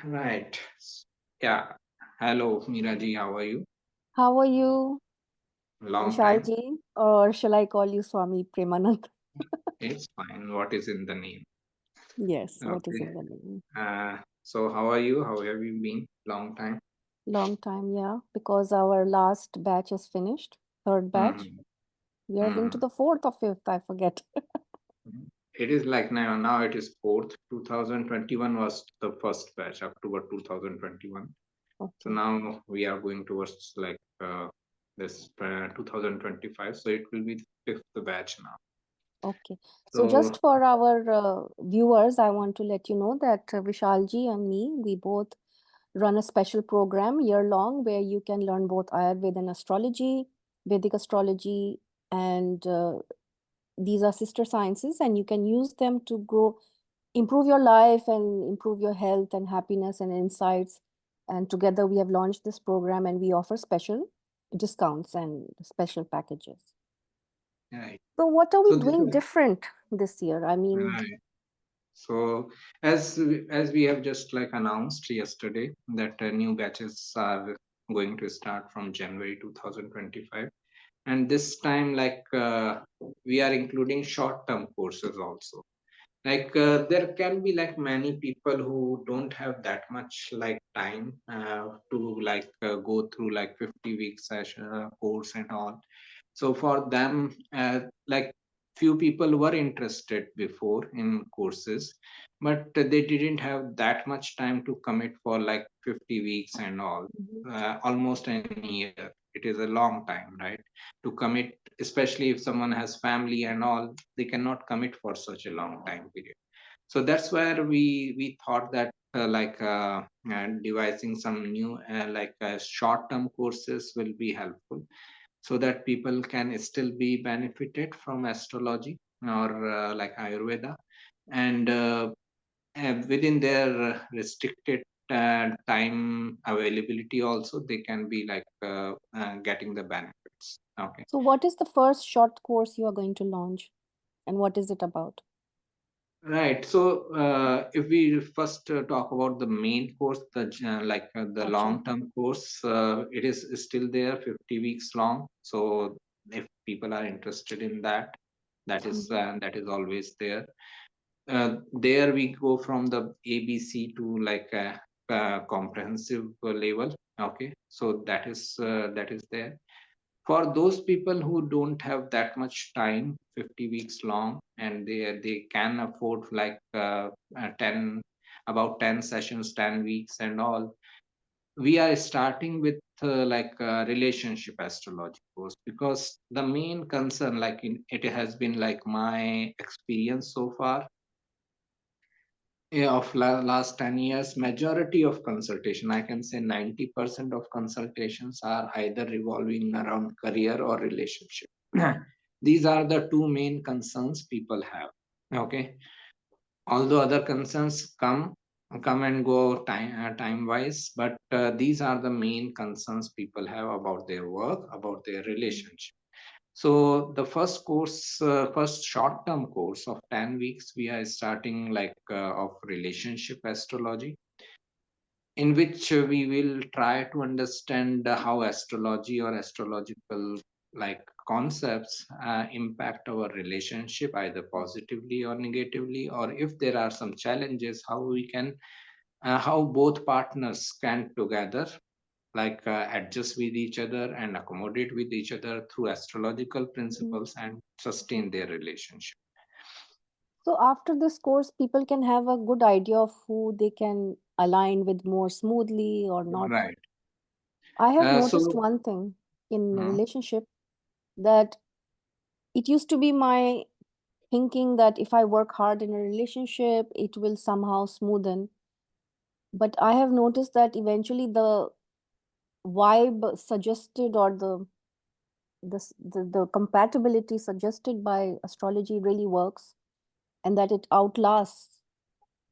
Right. Yeah. Hello, Miraji. How are you? How are you, Long time. Vishalji? Or shall I call you Swami Premanand? It's fine. What is in the name? Yes, what is Okay. in the name? So how are you? How have you been? Long time. Long time, yeah, because our last batch is finished, third batch. Hmm. We are into Hmm. the fourth or fifth, I forget. It is like now it is fourth. 2021 was the first batch, October 2021. So Okay, now we are going towards like this 2025. So it will be the fifth batch now. okay. So So just for our viewers, I want to let you know that Vishalji and me, we both run a special program year long where you can learn both Ayurveda and astrology, Vedic astrology, and these are sister sciences, and you can use them to grow, improve your life and improve your health and happiness and insights. And together we have launched this program and we offer special discounts and special packages. right. So what are we So this doing is different this year? I mean, right. So as we have just like announced yesterday that new batches are going to start from January 2025, and this time we are including short term courses also. There can be like many people who don't have that much like time to go through like 50 week session course and all. So for them, few people were interested before in courses, but they didn't have that much time to commit for like 50 weeks and all, mhm. almost an year. It is a long time, right? To commit, especially if someone has family and all, they cannot commit for such a long time period. So that's where we thought that devising some new short term courses will be helpful, so that people can still be benefited from astrology or like Ayurveda, and within their restricted time availability also they can be getting the benefits. Okay. So what is the first short course you are going to launch and what is it about? Right. So, if we first talk about the main course, the Acha. long-term course, it is still there, 50 weeks long. So, if people are interested in that, Mhm. that is always there. There we go from the ABC to like a comprehensive level. Okay. So that is there for those people who don't have that much time, 50 weeks long, and they can afford 10, about 10 sessions, 10 weeks and all. We are starting with relationship astrology course, because the main concern, it has been like my experience so far, of last 10 years, majority of consultation, I can say 90% of consultations are either revolving around career or relationship. These are the two main concerns people have. Okay. Although other concerns come and go time wise, but these are the main concerns people have about their work, about their relationship. So the first short-term course of 10 weeks, we are starting of relationship astrology, in which we will try to understand how astrology or astrological concepts impact our relationship either positively or negatively, or if there are some challenges, how we can how both partners can together adjust with each other and accommodate with each other through astrological Mhm. principles and sustain their relationship. So after this course, people can have a good idea of who they can align with more smoothly or not. Right. I have noticed So, one thing in a mm, relationship, that it used to be my thinking that if I work hard in a relationship, it will somehow smoothen. But I have noticed that eventually the vibe suggested, or the compatibility suggested by astrology really works, and that it outlasts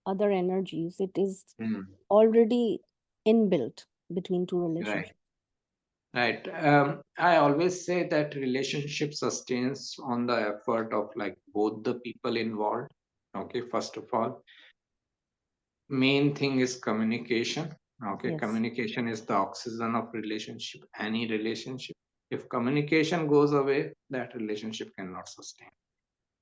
other energies. It is mm, already inbuilt between two right. relationships. Right. I always say that relationship sustains on the effort of like both the people involved. Okay, first of all, Main thing is communication. Okay, Yes. communication is the oxygen of relationship, any relationship. If communication goes away, that relationship cannot sustain.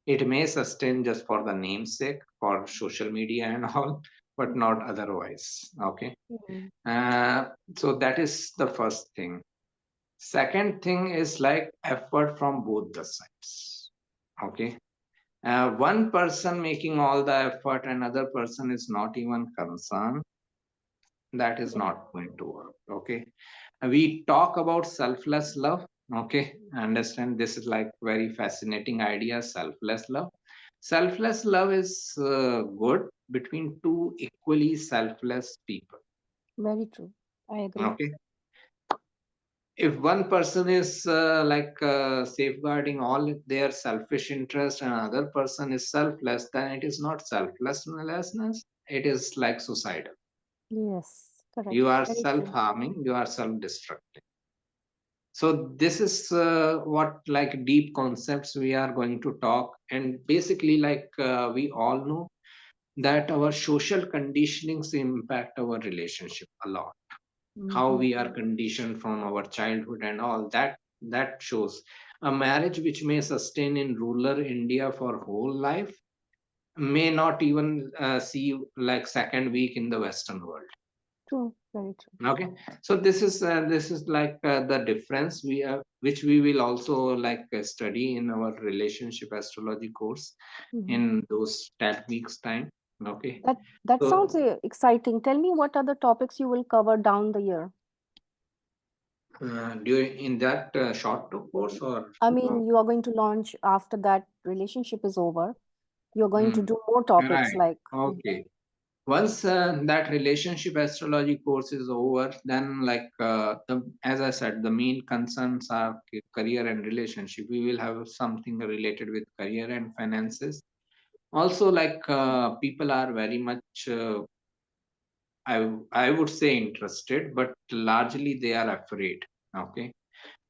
It may sustain just for the namesake, for social media and all, but not otherwise. Okay. Mhm. uh, so that is the first thing. Second thing is like effort from both the sides. Okay. One person making all the effort, another person is not even concerned, that is Yeah. not going to work. Okay. We talk about selfless love. Okay, understand, this is like very fascinating idea, selfless love. Selfless love is good between two equally selfless people. Very true. I agree. Okay, if one person is safeguarding all their selfish interest and another person is selfless, then it is not selflessness, it is like suicidal. Yes, You correct. are Very self true. harming, you are self destructive. So this is what like deep concepts we are going to talk. And basically we all know that our social conditionings impact our relationship a lot. How Hmm. we are conditioned from our childhood and all that, that shows a marriage which may sustain in rural India for whole life may not even see like second week in the Western world. True. Very true. Okay, so this is like the difference we have, which we will also study in our relationship astrology course Hmm. in those 10 weeks time. Okay, That sounds so exciting. Tell me what are the topics you will cover down the year? during in that short course or I uh, mean, you are going to launch after that relationship is over. You're going to hmm, do more topics right, like, okay. Once that relationship astrology course is over, then as I said, the main concerns are career and relationship. We will have something related with career and finances. Also people are very much I would say interested, but largely they are afraid. Okay,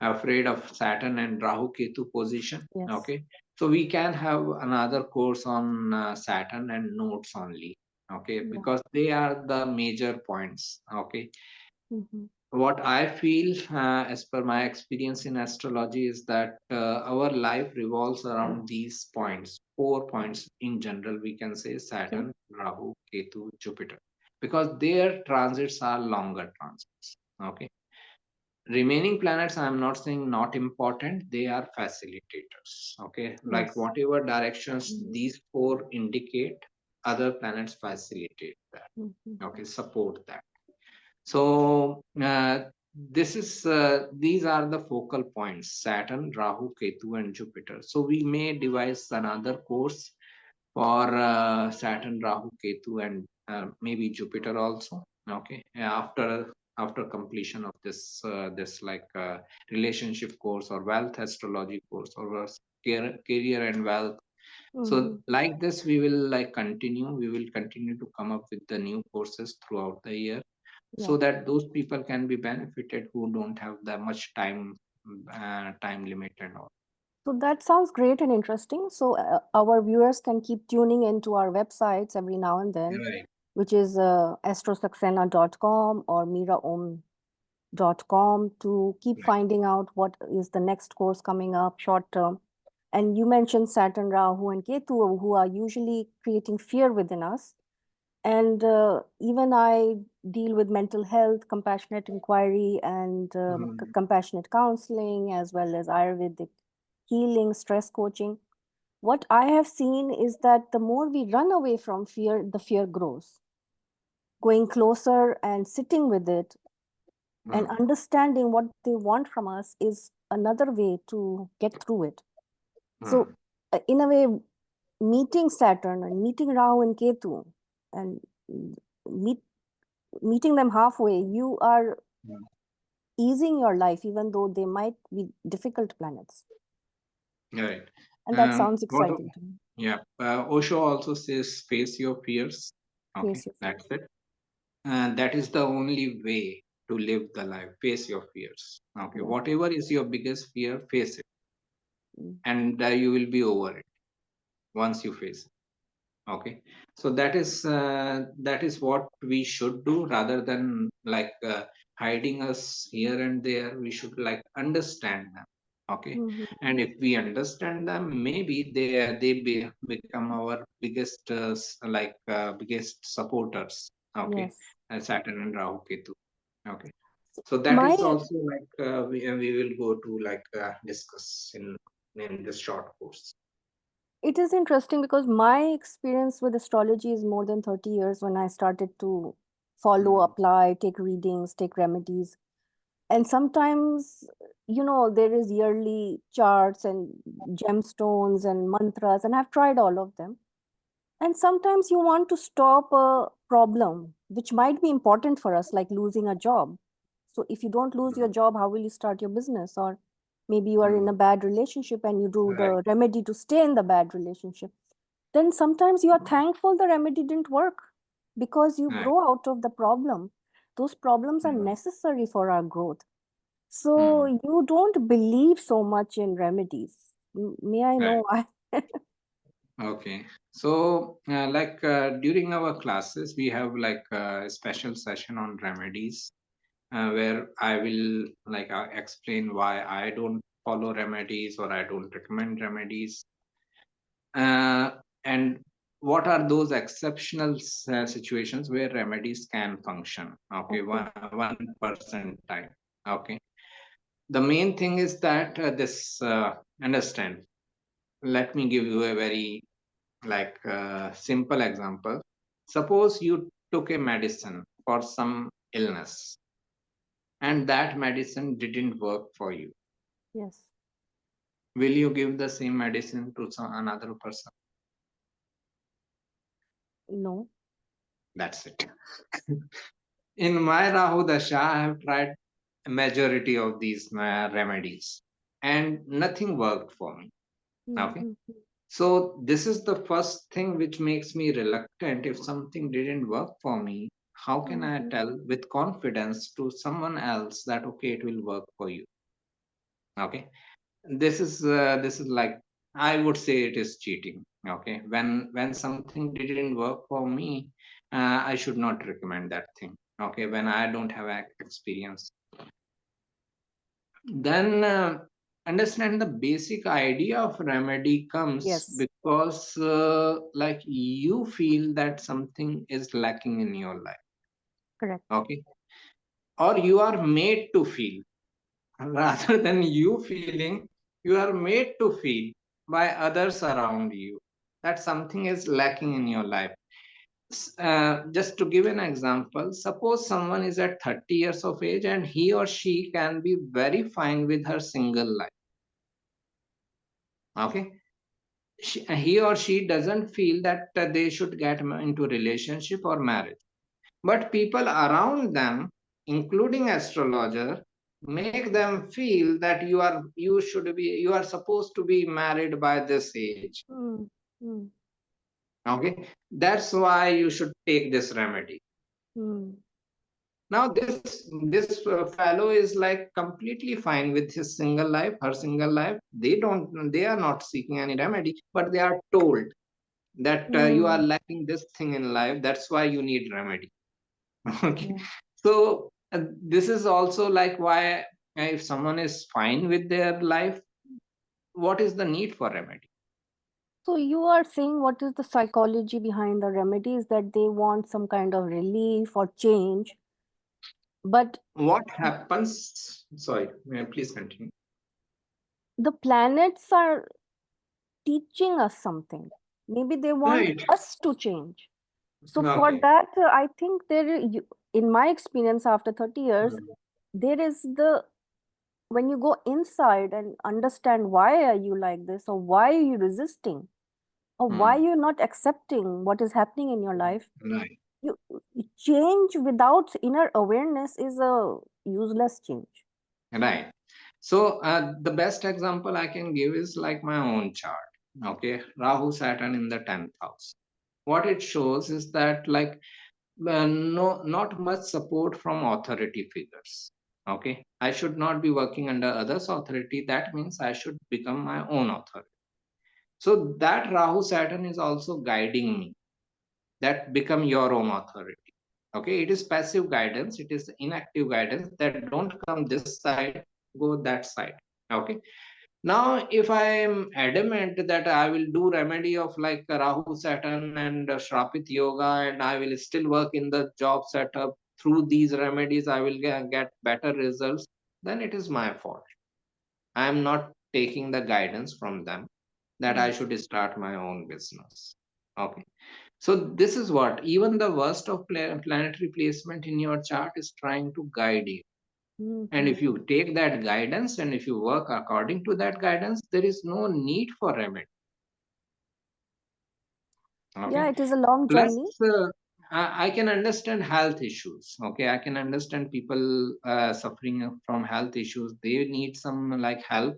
afraid of Saturn and Rahu Ketu position. yes. Okay, so we can have another course on Saturn and nodes only. Okay, Yeah. because they are the major points. Okay, Hmm. what I feel, as per my experience in astrology, is that our life revolves around these points, 4 points in general. We can say Okay. Saturn, Rahu, Ketu, Jupiter, because their transits are longer transits. Okay. Remaining planets, I'm not saying not important, they are facilitators. Okay. Like Yes. whatever directions these four indicate, other planets facilitate that. Hmm. Okay. Support that. So these are the focal points: Saturn, Rahu, Ketu, and Jupiter. So we may devise another course for Saturn, Rahu, Ketu, and maybe Jupiter also. Okay, after completion of this relationship course or wealth astrology course or career and wealth. So Hmm. like this, we will continue. We will continue to come up with the new courses throughout the year, Yeah. so that those people can be benefited who don't have that much time limit and all. So that sounds great and interesting. So our viewers can keep tuning into our websites every now and then, Right. which is astrosaxena.com or miraom.com, to keep Right. finding out what is the next course coming up short term. And you mentioned Saturn, Rahu, and Ketu, who are usually creating fear within us. And even I deal with mental health, compassionate inquiry, and Mhm. compassionate counseling, as well as Ayurvedic healing, stress coaching. What I have seen is that the more we run away from fear, the fear grows. Going closer and sitting with it and Mhm. understanding what they want from us is another way to get through it. So, Mhm. in a way, meeting Saturn and meeting Rahu and Ketu and meet, meeting them halfway, you are Mhm. easing your life, even though they might be difficult planets. Right. And that sounds What? exciting to me. Yeah. Osho also says, "Face your fears." Okay, Face your that's fears. it. And that is the only way to live the life. Face your fears. Okay, Yeah. whatever is your biggest fear, face it, Mm. and you will be over it once you face it. Okay, so that is what we should do, rather than hiding us here and there. We should understand them. Okay, Mhm. and if we understand them, maybe they become our biggest biggest supporters. Okay, Yes. Saturn and Rahu Ketu. Okay, so that My is also we will go to discuss in this short course. It is interesting because my experience with astrology is more than 30 years when I started to follow, Mm, apply, take readings, take remedies. And sometimes, there is yearly charts and gemstones and mantras, and I've tried all of them. And sometimes you want to stop a problem, which might be important for us, like losing a job. So if you don't lose your mm, job, how will you start your business? Or maybe you are in a mm. bad relationship and you do Right, the remedy to stay in the bad relationship. Then sometimes you are thankful the remedy didn't work because you right. grow out of the problem. Those problems are Mm, necessary for our growth. So mm, you don't believe so much in remedies. May I right. know why? Okay. So, during our classes, we have a special session on remedies, where I will explain why I don't follow remedies or I don't recommend remedies, and what are those exceptional situations where remedies can function. Okay, Okay. 1% time. Okay. The main thing is that this understand. Let me give you a very simple example. Suppose you took a medicine for some illness and that medicine didn't work for you. Yes. Will you give the same medicine to some another person? No. That's it. In my Rahu Dasha, I have tried a majority of these remedies and nothing worked for me. Okay. Mm-hmm. So this is the first thing which makes me reluctant. If something didn't work for me, how can I Mm-hmm. tell with confidence to someone else that okay, it will work for you? Okay, this is like, I would say it is cheating. Okay, when something didn't work for me, I should not recommend that thing. Okay, when I don't have experience, then understand the basic idea of remedy comes Yes. because you feel that something is lacking in your life. Correct. Okay, or you are made to feel rather than you feeling, you are made to feel by others around you that something is lacking in your life. Just to give an example, suppose someone is at 30 years of age and he or she can be very fine with her single life. Okay, he or she doesn't feel that they should get into relationship or marriage, but people around them, including astrologer, make them feel that you are supposed to be married by this age. Mm. Mm. Okay, that's why you should take this remedy. Mm. Now this fellow is completely fine with his single life, her single life. They are not seeking any remedy, but they are told that you are Mm. lacking this thing in life, that's why you need remedy. Okay, Yeah. so this is also why if someone is fine with their life, what is the need for remedy? So you are saying what is the psychology behind the remedy is that they want some kind of relief or change, but What happens, sorry, may I please continue? the planets are teaching us something. Maybe they want Right. us to change. So for Okay. that, I think in my experience after 30 years, Mm, there is when you go inside and understand why are you like this or why are you resisting or why mm, you're not accepting what is happening in your life, right. you change without inner awareness is a useless change. Right. So the best example I can give is like my own chart. Okay, Rahu Saturn in the 10th house. What it shows is that no, not much support from authority figures. Okay, I should not be working under others' authority. That means I should become my own authority. So that Rahu Saturn is also guiding me. That become your own authority. Okay, it is passive guidance, it is inactive guidance that don't come this side, go that side. Okay. Now, if I am adamant that I will do remedy of like Rahu Saturn and Shrapit Yoga, and I will still work in the job setup through these remedies, I will get better results, then it is my fault. I am not taking the guidance from them that I Yes. should start my own business. Okay. So this is what even the worst of planetary placement in your chart is trying to guide you. And Mhm. if you take that guidance and if you work according to that guidance, there is no need for remedy. Yeah, Okay. it is a long Plus, journey. I can understand health issues. Okay. I can understand people suffering from health issues. They need some like help,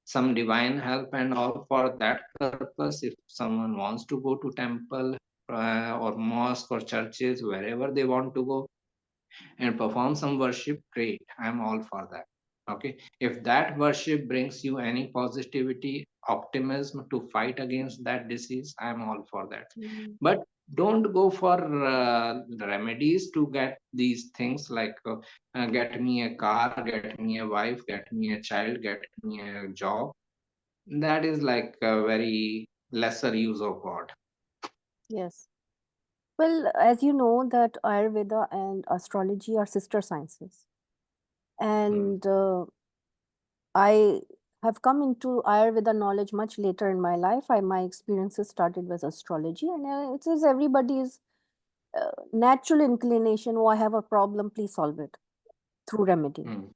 some divine help, and all. For that purpose, if someone wants to go to temple or mosque or churches, wherever they want to go, and perform some worship, great. I'm all for that. Okay. If that worship brings you any positivity, optimism to fight against that disease, I'm all for that. Mhm. But don't go for remedies to get these things like get me a car, get me a wife, get me a child, get me a job. That is like a very lesser use of God. Yes. Well, as you know, that Ayurveda and astrology are sister sciences. Mm, And I have come into Ayurveda knowledge much later in my life. My experiences started with astrology, and it is everybody's natural inclination. Oh, I have a problem, please solve it through remedy. mm,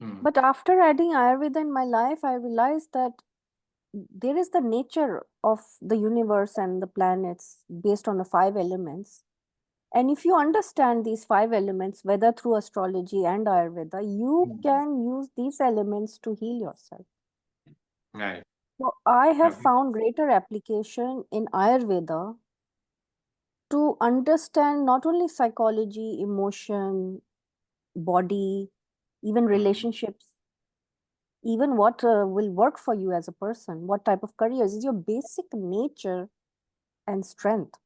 mm, But after adding Ayurveda in my life, I realized that there is the nature of the universe and the planets based on the five elements. And if you understand these five elements, whether through astrology and Ayurveda, you mm. can use these elements to heal yourself. Right. So I have Okay. found greater application in Ayurveda to understand not only psychology, emotion, body, even Mm, relationships, even what will work for you as a person, what type of careers is your basic nature and strength.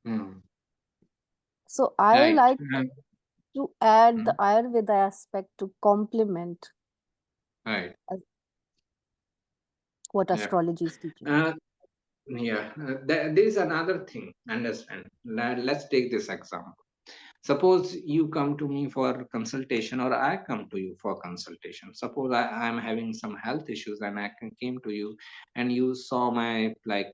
mm. So I Right. like to add the Mm, Ayurveda aspect to complement right. uh, what Yeah. astrology is teaching. Uh, yeah. There is another thing. Understand. Let's take this example. Suppose you come to me for consultation, or I come to you for consultation. Suppose I'm having some health issues, and came to you, and you saw my like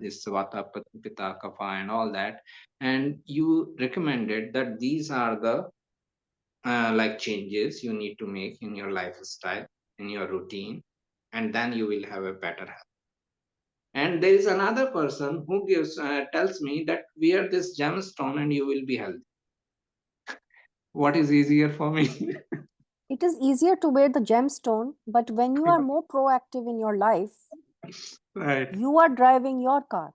this Vata, Pitta, Kapha, and all that, and you recommended that these are the like changes you need to make in your lifestyle, in your routine, and then you will have a better health. And there is another person who gives tells me that wear this gemstone and you will be healthy. What is easier for me? It is easier to wear the gemstone, but when you are more proactive in your life, Right. you are driving your car.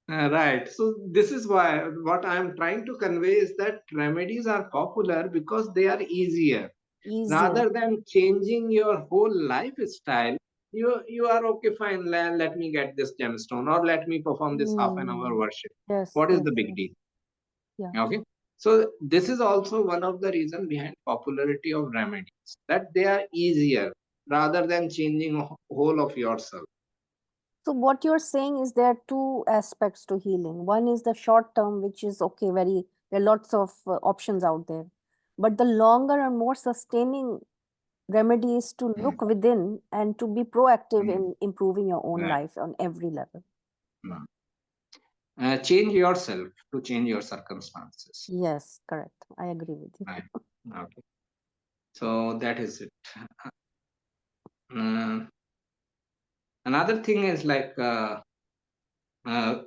Right. So this is why what I'm trying to convey is that remedies are popular because they are easier. Easier. Rather than changing your whole lifestyle, you are okay, fine. Let me get this gemstone, or let me perform this half an hour Hmm. worship. Yes, What is yes, the big yes. deal? Yeah. Okay. So this is also one of the reason behind popularity of remedies, that they are easier rather than changing whole of yourself. So what you're saying is there are two aspects to healing. One is the short term, which is okay, there are lots of options out there. But the longer and more sustaining remedy is to Mm, look within and to be proactive mm, in improving your own right. life on every level. Mm. Change yourself to change your circumstances. Yes, correct. I agree with you. Right. Okay. So that is it. Uh, Another thing is like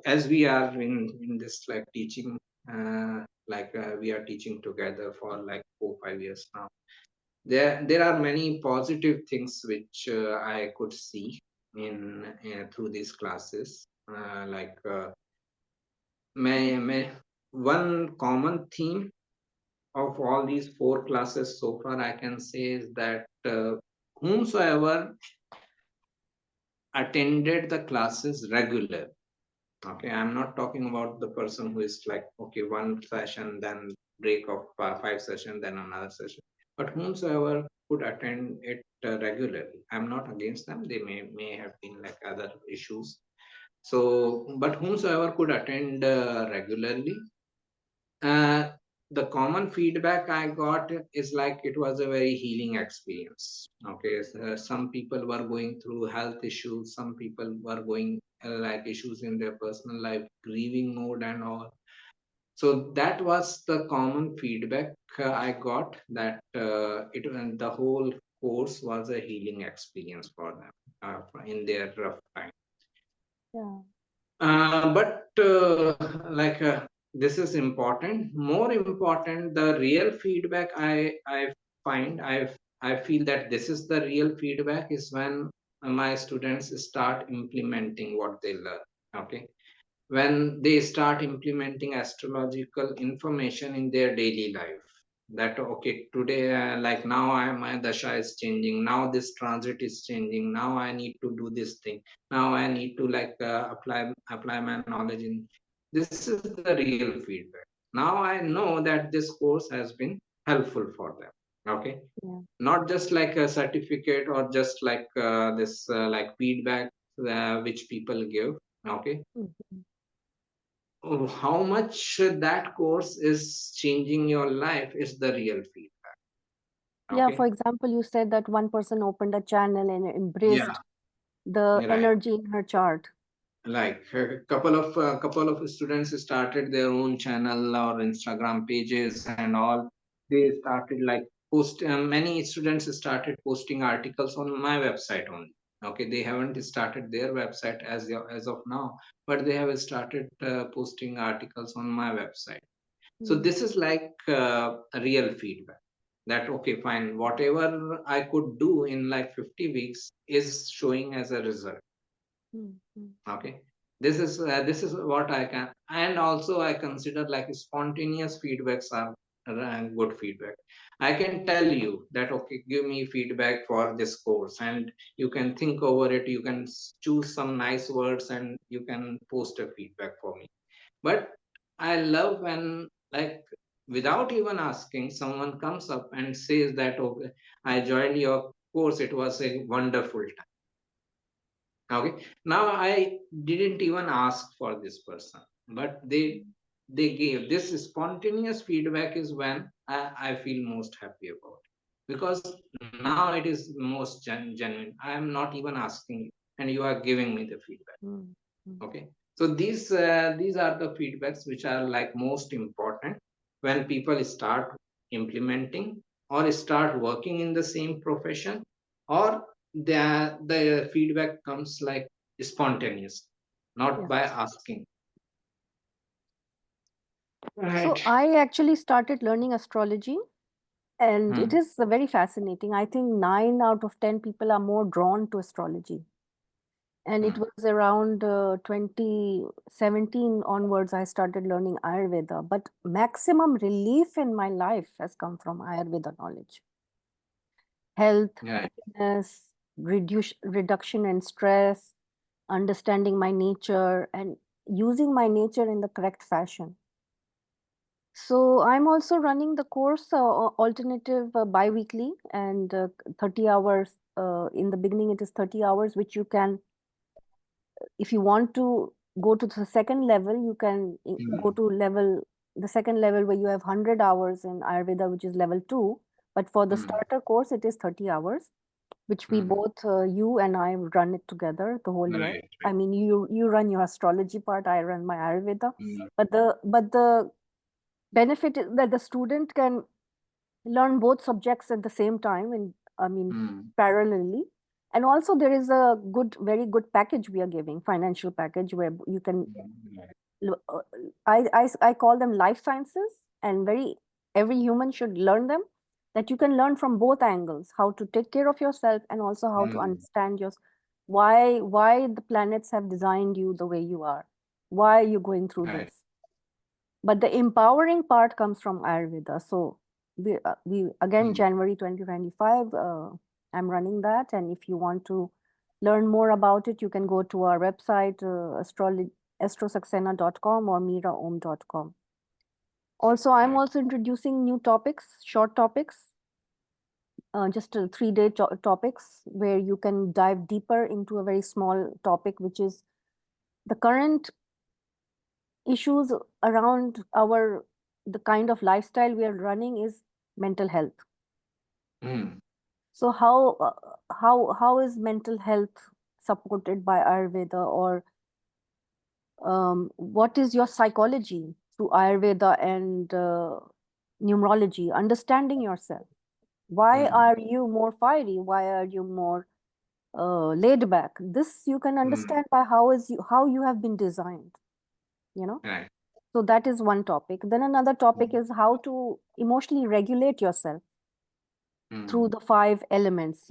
as we are in this like teaching, we are teaching together for like 4 5 years now. There are many positive things which I could see in through these classes. One common theme of all these 4 classes so far I can say is that whomsoever attended the classes regular. Okay, I'm not talking about the person who is like, okay, one session, then break of 5 sessions, then another session. But whomsoever could attend it regularly, I'm not against them. They may have been like other issues. So, but whomsoever could attend regularly, uh, the common feedback I got is like it was a very healing experience. Okay, some people were going through health issues, some people were going like issues in their personal life, grieving mode and all. So that was the common feedback I got, that the whole course was a healing experience for them in their rough time. Yeah. But like this is important. More important, the real feedback I find I feel that this is the real feedback is when my students start implementing what they learn. Okay, when they start implementing astrological information in their daily life, that okay, today like now my dasha is changing, now this transit is changing, now I need to do this thing, now I need to like apply my knowledge in this is the real feedback. Now I know that this course has been helpful for them. Okay, Yeah. not just like a certificate or just like this like feedback which people give. Okay, Mhm. how much that course is changing your life is the real feedback. Yeah, for Okay, example, you said that one person opened a channel and yeah, embraced the right. energy in her chart. Like a couple of students started their own channel or Instagram pages and all. They started like post many students started posting articles on my website only. Okay, they haven't started their website as of now, but they have started posting articles on my website. So Mm, this is like a real feedback, that okay, fine, whatever I could do in like 50 weeks is showing as a result. mm, mm. Okay, this is what I can. And also I consider like spontaneous feedbacks are good feedback. I can tell you that okay, give me feedback for this course, and you can think over it, you can choose some nice words and you can post a feedback for me. But I love when, like, without even asking, someone comes up and says that, okay, I joined your course, it was a wonderful time. Okay. Now I didn't even ask for this person, but they gave this spontaneous feedback is when I feel most happy about it. Because now it is most genuine. I am not even asking, and you are giving me the feedback. Mm, mm. Okay, so these are the feedbacks which are like most important when people start implementing or start working in the same profession, or the feedback comes like spontaneous, not Yeah. by asking. So Right. I actually started learning astrology, and it Hmm. is very fascinating. I think 9 out of 10 people are more drawn to astrology. And it Hmm. was around 2017 onwards, I started learning Ayurveda. But maximum relief in my life has come from Ayurveda knowledge. Health, Right. happiness, reduction in stress, understanding my nature, and using my nature in the correct fashion. So I'm also running the course alternative bi-weekly and 30 hours. In the beginning, it is 30 hours, which you can, if you want to go to the second level, you can go Hmm. to the second level where you have 100 hours in Ayurveda, which is level 2. But for the Hmm. starter course, it is 30 hours, which we Hmm. both, you and I, run it together the whole year. Right. I Right. mean, you run your astrology part, I run my Ayurveda. Hmm. But the benefit is that the student can learn both subjects at the same time, and I mean Hmm. parallelly. And also there is a very good package we are giving, financial package, where you can Right. l- uh, I call them life sciences, and every human should learn them, that you can learn from both angles, how to take care of yourself and also how to Hmm. understand why the planets have designed you the way you are, why are you going through Right. this. But the empowering part comes from Ayurveda. So we again, Hmm. January 2025, I'm running that. And if you want to learn more about it, you can go to our website, astrosaxena.com or miraom.com. Also, I'm also introducing new topics, short topics, just 3-day topics where you can dive deeper into a very small topic, which is the current issues around the kind of lifestyle we are running is mental health. Mm. So how is mental health supported by Ayurveda, or what is your psychology through Ayurveda and numerology, understanding yourself? Why Mm. are you more fiery? Why are you more laid back? This you can Mm. understand by how you have been designed, you know. Right. So that is one topic. Then another topic Mm. is how to emotionally regulate yourself through Mm. the 5 elements,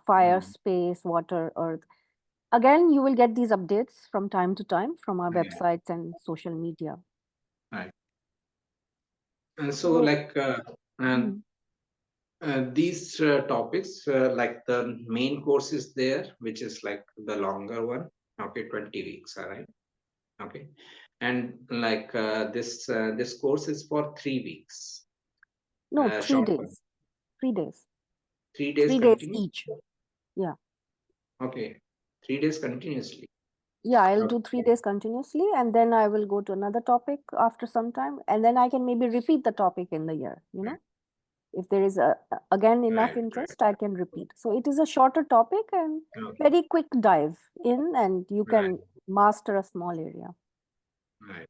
fire, Mm. space, water, earth. Again, you will get these updates from time to time from our Yeah. websites and social media. Right. And so, So, and mhm. these topics, like the main course is there, which is like the longer one. Okay, 20 weeks. All right. Okay, and like this course is for 3 weeks. No, three Short one. days, 3 days, 3 days 3 days continue. each. Yeah. Okay, 3 days continuously. Yeah, I'll Okay. do 3 days continuously, and then I will go to another topic after some time, and then I can maybe repeat the topic in the year. If there is again enough Right. Right. interest, I can repeat. So it is a shorter topic and Okay. very quick dive in, and you Right. can master a small area. Right.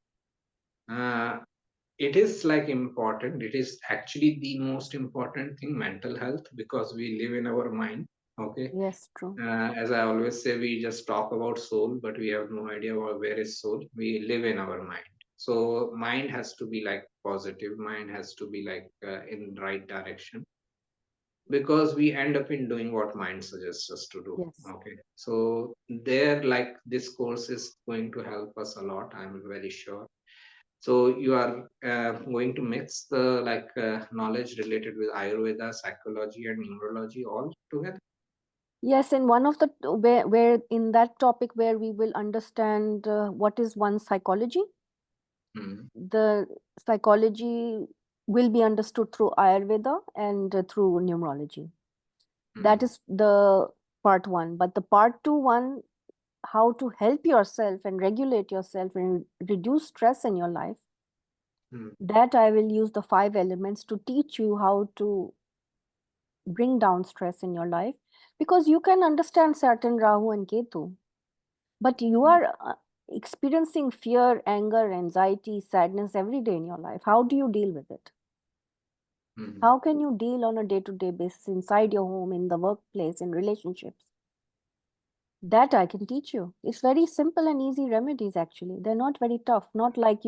Uh, it is like important. It is actually the most important thing, mental health, because we live in our mind. Okay. Yes, true. As I always say, we just talk about soul, but we have no idea where is soul. We live in our mind. So mind has to be like positive. Mind has to be like in right direction, because we end up in doing what mind suggests us to do. Yes. Okay. So there, like this course is going to help us a lot. I'm very sure. So you are going to mix the knowledge related with Ayurveda, psychology, and numerology all together. Yes, and one of the where in that topic where we will understand what is one's psychology, Mm. the psychology will be understood through Ayurveda and through numerology. That Mm. is the part one. But the part two one, how to help yourself and regulate yourself and reduce stress in your life, Mm. that I will use the 5 elements to teach you how to bring down stress in your life, because you can understand Saturn, Rahu, and Ketu, but you Mm. are experiencing fear, anger, anxiety, sadness every day in your life. How do you deal with it? Mm. How can you deal on a day-to-day basis inside your home, in the workplace, in relationships? That I can teach you. It's very simple and easy remedies, actually. They're not very tough. Not like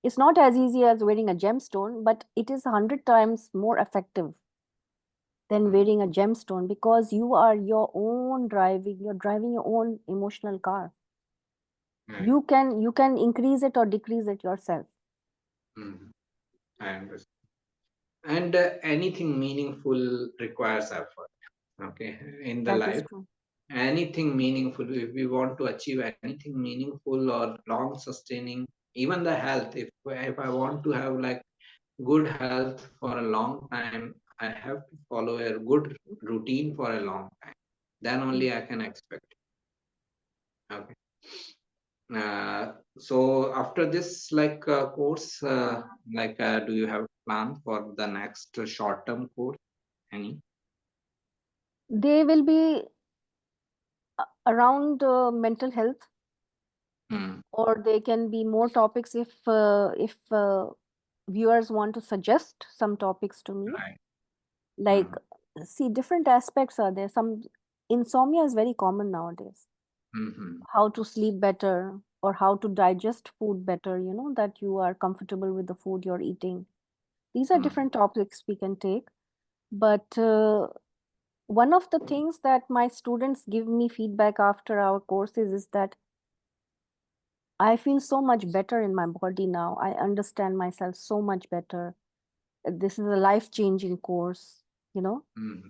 it's not as easy as wearing a gemstone, but it is 100 times more effective than Mm. wearing a gemstone, because you're driving your own emotional car. Right. You can increase it or decrease it yourself. Mm. I understand. And anything meaningful requires effort. Okay, in the That is life, true. anything meaningful. If we want to achieve anything meaningful or long sustaining, even the health. If I want to have like good health for a long time, I have to follow a good routine for a long time. Then Mm. only I can expect. Okay. So after this course, do you have plan for the next short term course? Any? They will be around mental health, Hmm. or they can be more topics if viewers want to suggest some topics to me. Right. Like, Hmm. see, different aspects are there. Some insomnia is very common nowadays. Hmm. How to sleep better, or how to digest food better, that you are comfortable with the food you're eating. These are Hmm. different topics we can take. But one of the things that my students give me feedback after our courses is that I feel so much better in my body now. I understand myself so much better. This is a life-changing course, you know. Hmm.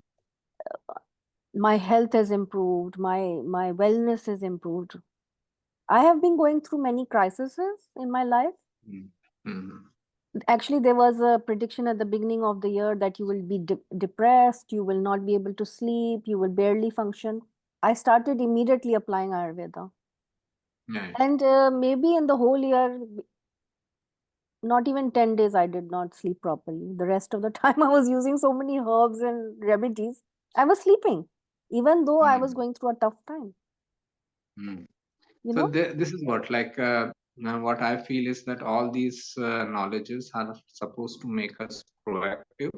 My health has improved, my wellness has improved. I have been going through many crises in my life. Mm. Mm. Actually, there was a prediction at the beginning of the year that you will be depressed, you will not be able to sleep, you will barely function. I started immediately applying Ayurveda. Right. And maybe in the whole year, not even 10 days, I did not sleep properly. The rest of the time, I was using so many herbs and remedies. I was sleeping, even though I was Mm. going through a tough time, Mm. you So know, this is what, like, now what I feel is that all these knowledges are supposed to make us proactive.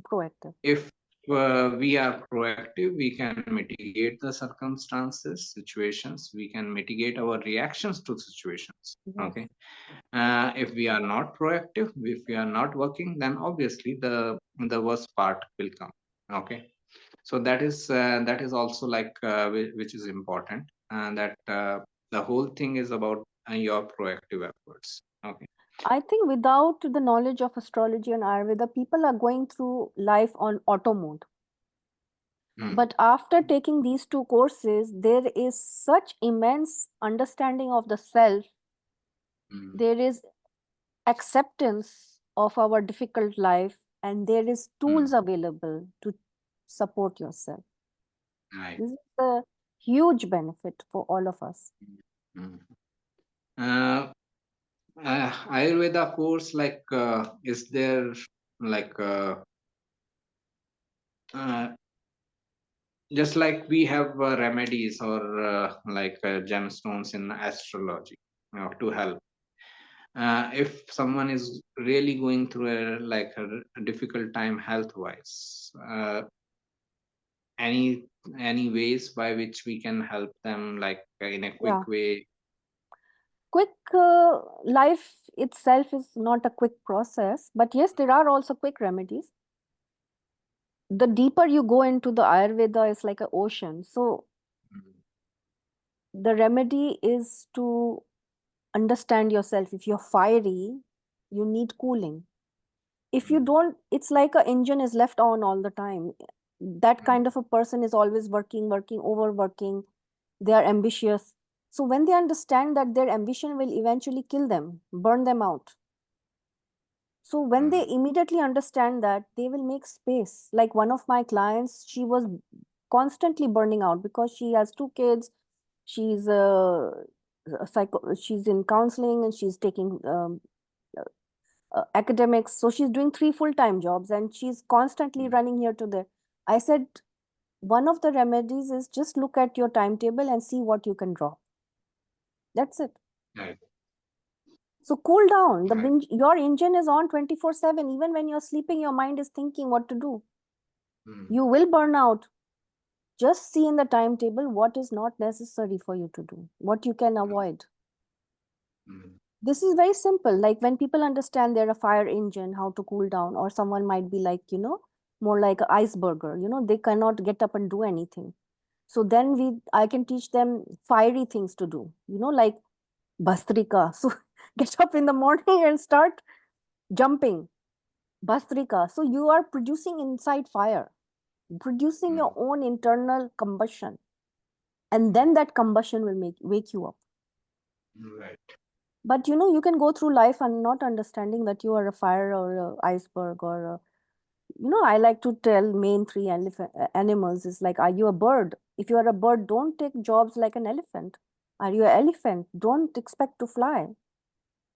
proactive. If we are proactive, we can mitigate the circumstances, situations. We can mitigate our reactions to situations. Yes. Okay. If we are not proactive, if we are not working, then obviously the worst part will come. Okay. So that is also like which is important, and that the whole thing is about your proactive efforts. Okay. I think without the knowledge of astrology and Ayurveda, people are going through life on auto mode. Mm. But after taking these two courses, there is such immense understanding of the self. Mm. There is acceptance of our difficult life, and there is tools Mm. available to support yourself. Right. This is a huge benefit for all of us. Mm. Uh, Ayurveda course, like, is there, like, uh, just like we have remedies or like gemstones in astrology, to help. If someone is really going through a difficult time health wise, any any ways by which we can help them, like, in a Yeah. quick way? Quick life itself is not a quick process, but yes, there are also quick remedies. The deeper you go into the Ayurveda, is like an ocean. So Mm. the remedy is to understand yourself. If you're fiery, you need cooling. If you Mm. don't, it's like a engine is left on all the time. That kind Mm. of a person is always working, overworking. They are ambitious. So when they understand that their ambition will eventually kill them, burn them out, so when they Mm. immediately understand that, they will make space. Like one of my clients, she was constantly burning out because she has two kids. She's she's in counseling, and she's taking academics. So she's doing three full-time jobs, and she's constantly Mm. running here to there. I said, one of the remedies is just look at your timetable and see what you can drop. That's it. Right. So cool down. Right. Your engine is on 24/7. Even when you're sleeping, your mind is thinking what to do. Mm. You will burn out. Just see in the timetable what is not necessary for you to do, what you can avoid. Mm. This is very simple. Like when people understand they're a fire engine, how to cool down, or someone might be like, more like an iceberger, they cannot get up and do anything. So then I can teach them fiery things to do, like Bastrika. So get up in the morning and start jumping. Bastrika. So you are producing inside fire, producing your Mm. own internal combustion. And then that combustion will wake you up. Right. But you can go through life and not understanding that you are a fire or a iceberg or I like to tell main three animals is like, are you a bird? If you are a bird, don't take jobs like an elephant. Are you an elephant? Don't expect to fly.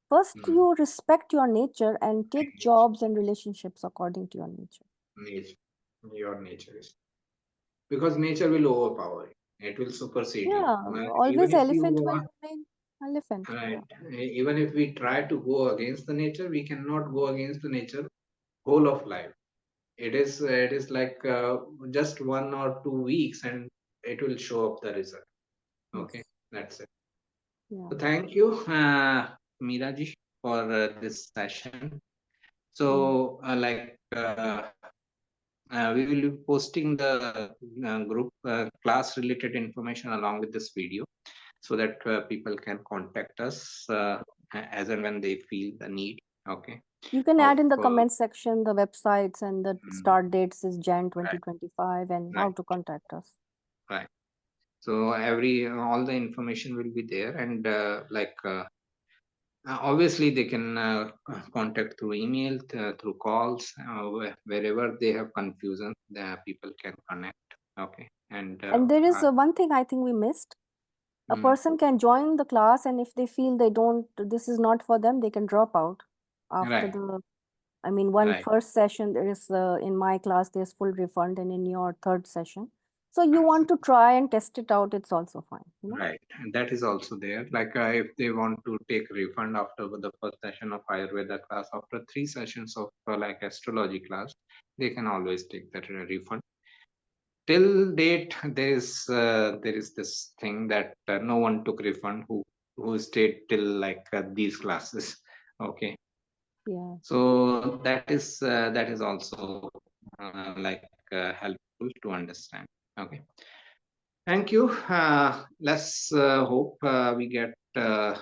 First, Mm. you respect your nature and take jobs and relationships according to your nature. Nature, your nature is, because nature will overpower you. It will supersede you. Yeah, Even always if you elephant will remain elephant. right, Yeah. even if we try to go against the nature, we cannot go against the nature whole of life. It is like just 1 or 2 weeks, and it will show up the result. Okay, Yes. that's it. Yeah. So thank you, Miraji, for this session. Mm. So, we will be posting the group class related information along with this video, so that people can contact us as and when they feel the need. Okay. You can add in the Of comment section the websites and the start dates is Jan right, 2025 and how right, to contact us. right. So all the information will be there, and obviously they can contact through email, through calls, wherever they have confusion, the people can connect. Okay, and And there is one thing I think we missed. A mm, person can join the class, and if they feel this is not for them, they can drop out after right, one right, first session, there is, in my class, there's full refund, and in your third session. So you want to absolutely. try and test it out, it's also fine, Right, and that is also there. Like if they want to take refund after the first session of Ayurveda class, after 3 sessions of like astrology class, they can always take that refund. Till date, there is this thing that no one took refund who stayed till like these classes. Okay, Yeah. so that is also helpful to understand. Okay. Thank you. Let's hope we get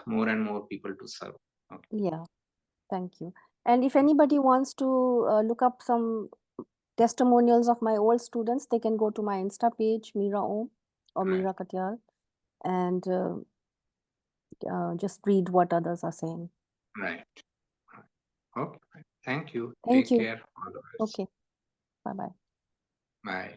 more and more people to serve. Okay. Yeah, thank you. And if anybody wants to look up some testimonials of my old students, they can go to my Insta page, Meera Om or Right. Meera Katyal, and just read what others are saying. Right. Okay. Thank you. Thank Take you. care. All the best. Okay, bye-bye. Bye.